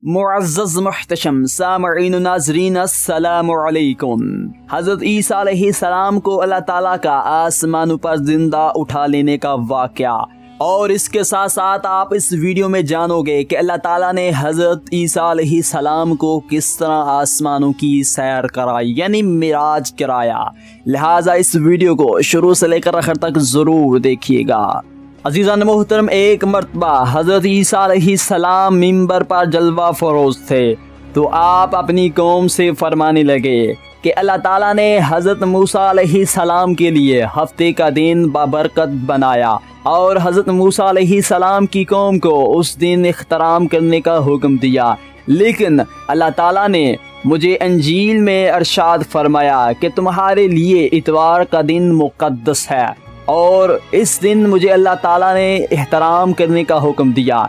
मुअज़्ज़ज़ मुहतशम सामईन नाज़रीन अस्सलामु अलैकुम। हज़रत ईसा अलैहिस्सलाम को अल्लाह ताला का आसमानों पर जिंदा उठा लेने का वाक़या, और इसके साथ साथ आप इस वीडियो में जानोगे कि अल्लाह ताला ने हज़रत ईसा अलैहिस्सलाम को किस तरह आसमानों की सैर कराई, यानी मिराज कराया। लिहाजा इस वीडियो को शुरू से लेकर आखिर तक ज़रूर देखिएगा। अज़ीज़ान मोहतरम, एक मरतबा हज़रत ईसा अलैहिस्सलाम मिंबर पर जलवा फरोज थे, तो आप अपनी कौम से फरमाने लगे कि अल्लाह ताला ने हज़रत मूसा अलैहिस्सलाम के लिए हफ्ते का दिन बाबरकत बनाया, और हज़रत मूसा अलैहिस्सलाम की कौम को उस दिन इख्तराम करने का हुक्म दिया। लेकिन अल्लाह ताला ने मुझे अंजील में अरशाद फरमाया कि तुम्हारे लिए इतवार का दिन मुक़द्दस है, और इस दिन मुझे अल्लाह ताला ने एहतराम करने का हुक्म दिया।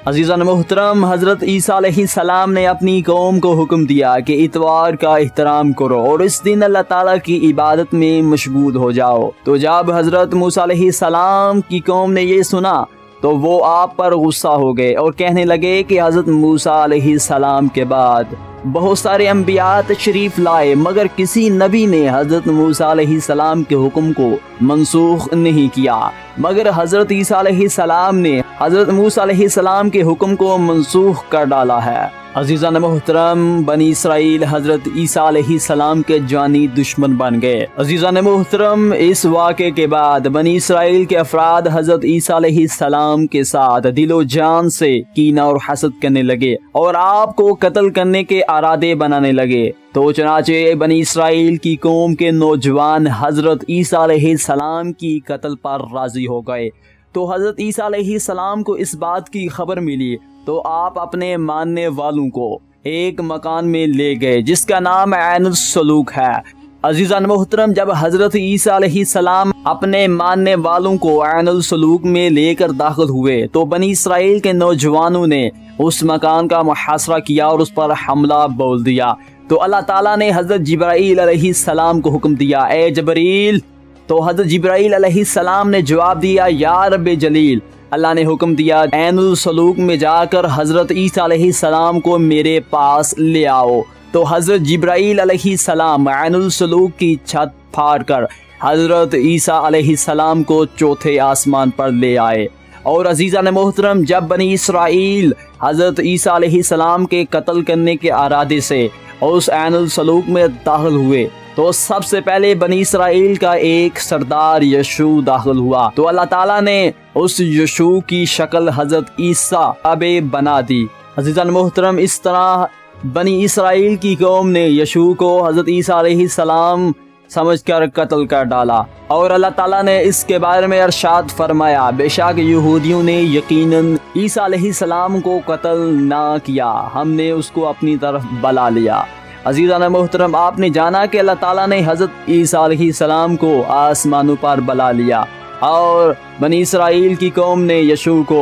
अज़ीज़ान मोहतरम, हज़रत ईसा अलैहिस्सलाम ने अपनी कौम को हुक्म दिया कि इतवार का एहतराम करो और इस दिन अल्लाह ताला की इबादत में मशगूल हो जाओ। तो जब हज़रत मूसा अलैहिस्सलाम की कौम ने ये सुना तो वो आप पर गुस्सा हो गए और कहने लगे कि हज़रत मूसा अलैहिस्सलाम के बाद बहुत सारे अंबिया तशरीफ़ लाए, मगर किसी नबी ने हज़रत मूसा अलैहिस्सलाम के हुक्म को मनसूख नहीं किया, मगर हज़रत ईसा अलैहिस्सलाम ने हज़रत मूसा अलैहिस्सलाम के हुक्म को मनसूख कर डाला है। अज़ीज़ान मोहतरम, बनी इसराइल हज़रत ईसा अलैहिस्सलाम के जानी दुश्मन बन गए। अज़ीज़ान मोहतरम, इस वाक़े के बाद बनी इसराइल के अफराद हज़रत ईसा अलैहिस्सलाम के साथ दिलो जान से कीना और हसद करने लगे और आपको कत्ल करने के इरादे बनाने लगे। तो चनाचे बनी इसराइल की कौम के नौजवान हज़रत ईसा अलैहिस्सलाम की कत्ल पर राज़ी हो गए। तो हज़रत ईसा अलैहिस्सलाम को इस बात की खबर मिली तो आप अपने मानने वालों को एक मकान में ले गए जिसका नाम ऐनुल सलूक है। अज़ीज़ान मोहतरम, जब हज़रत ईसा अलैहिस्सलाम अपने मानने वालों को ऐनुल सलूक में लेकर दाखिल हुए तो बनी इसराइल के नौजवानों ने उस मकान का मुहासरा किया और उस पर हमला बोल दिया। तो अल्लाह ताला ने हज़रत जिब्राईल अलैहिस्सलाम को हुक्म दिया, ए जिब्रील। तो हज़रत जिब्राईल अलैहिस्सलाम ने जवाब दिया, या रब्बे जलील, अल्लाह ने हुक्म दिया ऐनुल सलूक में जाकर हज़रत ईसा अलैहिस्सलाम को मेरे पास ले आओ। तो हज़रत जिब्राईल अलैहिस्सलाम ऐनुल सलूक की छत फाड़ कर हज़रत ईसा अलैहिस्सलाम को चौथे आसमान पर ले आए। और अज़ीज़ान मोहतरम, जब बनी इसराइल हज़रत ईसा अलैहिस्सलाम के कत्ल करने के इरादे से उस ऐनुल सलूक में दाखिल हुए तो सबसे पहले बनी इसराइल का एक सरदार यशू दाखिल हुआ। तो अल्लाह ताला ने उस यशू की शक्ल हज़रत ईसा अबे बना दी। अज़ीज़ान मोहतरम, इस तरह बनी इसराइल की कौम ने यशू को हज़रत ईसा अलैहिस्सलाम समझकर कत्ल कर डाला। और अल्लाह ताला ने इसके बारे में अरशाद फरमाया, बेशक यहूदियों ने यकीनन ईसा अलैहिस्सलाम को कत्ल ना किया, हमने उसको अपनी तरफ बुला लिया। अज़ीज़ान मोहतरम, आपने जाना कि अल्लाह ताला ने हज़रत ईसा अलैहिस्सलाम को आसमानों पर बुला लिया और बनी इसराइल की कौम ने यशू को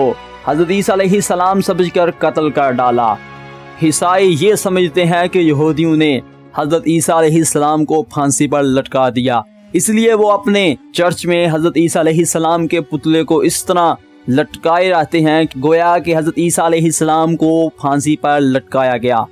हज़रत ईसा अलैहिस्सलाम समझकर कत्ल कर डाला। ईसाई ये समझते हैं कि यहूदियों ने हज़रत ईसा अलैहिस्सलाम को फांसी पर लटका दिया, इसलिए वो अपने चर्च में हज़रत ईसा अलैहिस्सलाम के पुतले को इस तरह लटकाए रहते हैं गोया कि हज़रत ईसा अलैहिस्सलाम को फांसी पर लटकाया गया।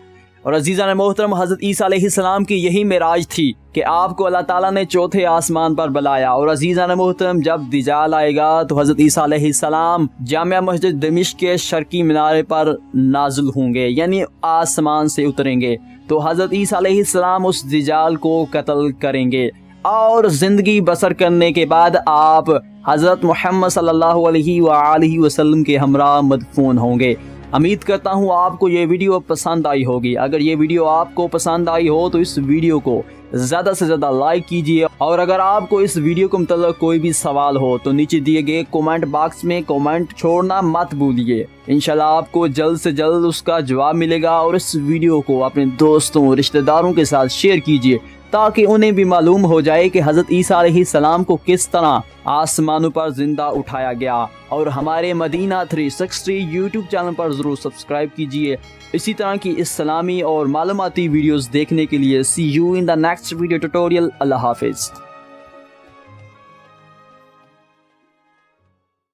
और अज़ीज़ान मोहतरम, हज़रत ईसा अलैहिस्सलाम की यही मिराज थी कि आपको अल्लाह ताला ने चौथे आसमान पर बुलाया। और अज़ीज़ान मोहतरम, जब दिजाल आएगा तो हज़रत ईसा अलैहिस्सलाम जामिया मस्जिद दमिश्क के शर्की मीनारे पर नाज़िल होंगे, यानी आसमान से उतरेंगे। तो हज़रत ईसा अलैहिस्सलाम उस दिजाल को कत्ल करेंगे और ज़िंदगी बसर करने के बाद आप हज़रत मोहम्मद सल्लल्लाहु अलैहि वसल्लम के हमरा मदफून होंगे। उम्मीद करता हूँ आपको ये वीडियो पसंद आई होगी। अगर ये वीडियो आपको पसंद आई हो तो इस वीडियो को ज़्यादा से ज़्यादा लाइक कीजिए, और अगर आपको इस वीडियो के मतलब कोई भी सवाल हो तो नीचे दिए गए कमेंट बॉक्स में कमेंट छोड़ना मत भूलिए। इंशाल्लाह आपको जल्द से जल्द उसका जवाब मिलेगा। और इस वीडियो को अपने दोस्तों रिश्तेदारों के साथ शेयर कीजिए ताकि उन्हें भी मालूम हो जाए कि हज़रत ईसा अलैहिस्सलाम को किस तरह आसमानों पर जिंदा उठाया गया। और हमारे मदीना 360 यूट्यूब चैनल पर ज़रूर सब्सक्राइब कीजिए इसी तरह की इस्लामी और मालूमाती वीडियोस देखने के लिए। See you in the next video tutorial. अल्लाह हाफिज़।